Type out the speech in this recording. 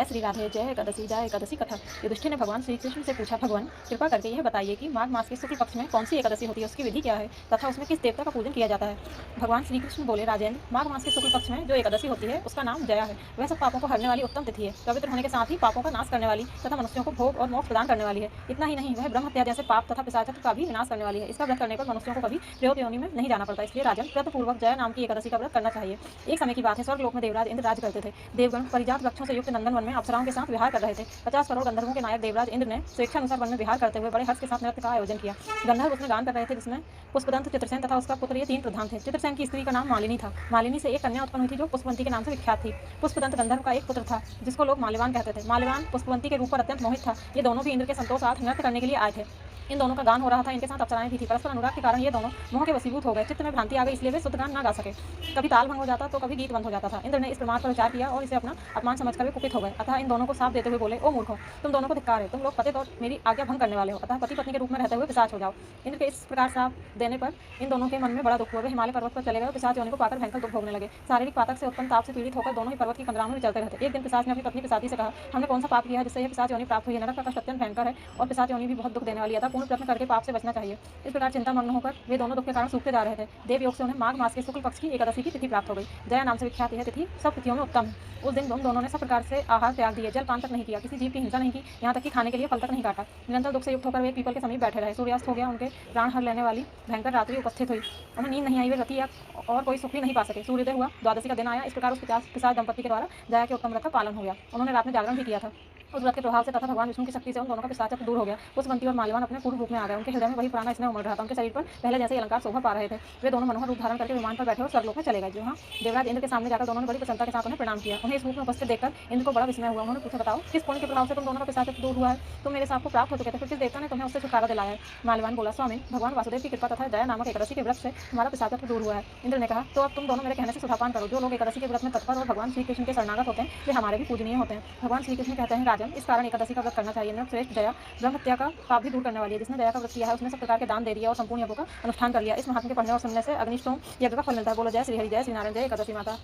श्री राधे जय एकादशी कथा। युधिष्ठिर ने भगवान श्री कृष्ण से पूछा, भगवान कृपा करके यह बताइए कि माघ मास के शुक्ल पक्ष में कौन सी एकादशी होती है, उसकी विधि क्या है तथा उसमें किस देवता का पूजन किया जाता है। भगवान श्री कृष्ण बोले, राजेंद्र, माघ मास के शुक्ल पक्ष में जो एकादशी होती है उसका नाम जया है। वह सब पापों को हरने वाली उत्तम तिथि है, पवित्र होने के साथ ही पापों का नाश करने वाली तथा मनुष्यों को भोग और मोक्ष प्रदान करने वाली है। इतना ही नहीं, वह ब्रह्म हत्या जैसे पाप तथा पिशाचत्व का भी विनाश करने वाली है। इसका व्रत करने पर मनुष्यों को कभी प्रयोग योनि में नहीं जाना पड़ता। इसलिए राजन, व्रत पूर्वक जया नाम की एकादशी का व्रत करना चाहिए। एक समय की बात है, स्वर्गलोक में देवराज इंद्र राज करते थे। देवगण परिजात वृक्षों से युक्त नंदनवन में अप्सराओं के साथ विहार कर रहे थे। 50 करोड़ गंधर्वों के नायक देवराज इंद्र ने स्वेच्छानुसार वन में विहार करते हुए बड़े हर्ष के साथ नृत्य का आयोजन किया। गंधर्व उसमें गान कर रहे थे, जिसमें पुष्पदंत, चित्रसेन तथा उसका पुत्र, ये 3 प्रधान थे। चित्रसेन की स्त्री का नाम मालिनी था। मालिनी से एक कन्या उत्पन्न हुई थी जो पुष्पवंती के नाम से विख्यात थी। पुष्पदंत गंधर्व का एक पुत्र था जिसको लोग माल्यवान कहते थे। माल्यवान पुष्पवंती के रूप पर अत्यंत मोहित था। ये दोनों भी इंद्र के संतोषार्थ नृत्य करने के लिए आए थे। इन दोनों का गान हो रहा था, इनके साथ अप्सराएं भी थी। परस्पर अनुराग के कारण ये दोनों मोह के वशीभूत हो गए। चित्त में भ्रांति आ गई, इसलिए वे शुद्ध गान ना गा सके। कभी ताल भंग हो जाता तो कभी गीत बंद हो जाता था। इंद्र ने इस प्रमाद पर विचार किया और इसे अपना अपमान समझकर वे कुपित हो गए। अतः इन दोनों को साफ देते हुए बोले, ओ मूर्खों, तुम दोनों को धिक्कार है। तुम लोग पतित और मेरी आज्ञा भंग करने वाले हो, अतः पति पत्नी के रूप में रहते हुए पिशाच हो जाओ। इंद्र के इस प्रकार साफ देने पर इन दोनों के मन में बड़ा दुख हुआ। वे हिमालय पर्वत पर चले गए और पिशाच योनि को पाकर भयंकर दुख भोगने लगे। शारीरिक पातक से उत्पन्न ताप से पीड़ित होकर दोनों ही पर्वत की कंदराओं में विचरते रहते। एक दिन पिशाच ने अपनी पत्नी पिशाची से कहा, हमने कौन सा पाप किया है जिससे यह पिशाच योनि प्राप्त हुई है। नरक का कष्ट अत्यंत भयंकर है और पिशाच योनि भी बहुत दुख देने वाली है, अतः पूर्ण प्रयत्न करके पाप से बचना चाहिए। इस प्रकार चिंतामग्न होकर वे दोनों दुख के कारण सूखते जा रहे थे। देव योग से उन्हें माघ मास के शुक्ल पक्ष की एकादशी की तिथि प्राप्त हो गई। जया नाम से विख्यात यह तिथि सब तिथियों में उत्तम है। उस दिन दोनों ने सब प्रकार से आहार त्याग दिए, जल पान तक नहीं किया, किसी जीव की हिंसा नहीं की, यहाँ तक कि खाने के लिए फल तक नहीं काटा। निरंतर दुख से युक्त होकर वे एक पीपल के समीप बैठे रहे। सूर्यास्त हो गया, उनके प्राण हर लेने वाली भयंकर रात्रि उपस्थित हुई। उन्हें नींद नहीं आई, वे रति या और कोई सुख भी नहीं पा सके। सूर्योदय हुआ, द्वादशी का दिन आया। इस प्रकार उस पिशाच दंपति के द्वारा जया के उत्तम व्रत का पालन हो गया। उन्होंने रात में जागरण भी किया था। उस व्रत के प्रभाव से तथा भगवान विष्णु की शक्ति से उन दोनों का पिशाचत्व दूर हो गया। पुष्पवंती और माल्यवान अपने पूर्ण रूप में आ गए। उनके हृदय में वही पुराना स्नेह उमड़ रहा था। उनके शरीर पर पहले जैसे अलंकार शोभा पा रहे थे। वे दोनों मनोहर रूप धारण करके विमान पर बैठे और स्वर्गलोक में चले गए। जहाँ देवराज इंद्र के सामने जाकर दोनों ने बड़ी प्रसन्नता के साथ उन्हें प्रणाम किया। उन्हें इस रूप में उपस्थित देखकर इंद्र को बड़ा विस्मय हुआ। उन्होंने पूछा, बताओ, किस पुण्य के प्रभाव से तुम दोनों का पिशाचत्व दूर हुआ है। तुम मेरे साथ को प्राप्त हो चुके थे, फिर किस देवता ने तुम्हें उससे छुटकारा दिलाया है। माल्यवान बोला, स्वामी, भगवान वासुदेव की कृपा तथा जया नामक एकादशी के व्रत से हमारा पिशाचत्व दूर हुआ है। इंद्र ने कहा, तो अब तुम दोनों मेरे कहने से सुधापान करो। जो लोग एकादशी के व्रत में तत्पर और भगवान श्री कृष्ण के शरणागत होते हैं वे हमारे भी पूजनीय होते हैं। भगवान श्री कृष्ण कहते हैं, राजन, इस कारण एकादशी का व्रत करना चाहिए। श्रेष्ठ जया ब्रह्म हत्या का पाप भी दूर करने वाली है। जिसने दया का व्रत किया है उसने सब प्रकार के दान दे दिया और संपूर्ण यज्ञों का अनुष्ठान कर लिया। इस महात्म के पढ़ने और सुनने से अग्निष्टोम यज्ञ का फल मिलता है। बोलो जय श्री हरि, जय श्री नारायण, जय एकादशी माता।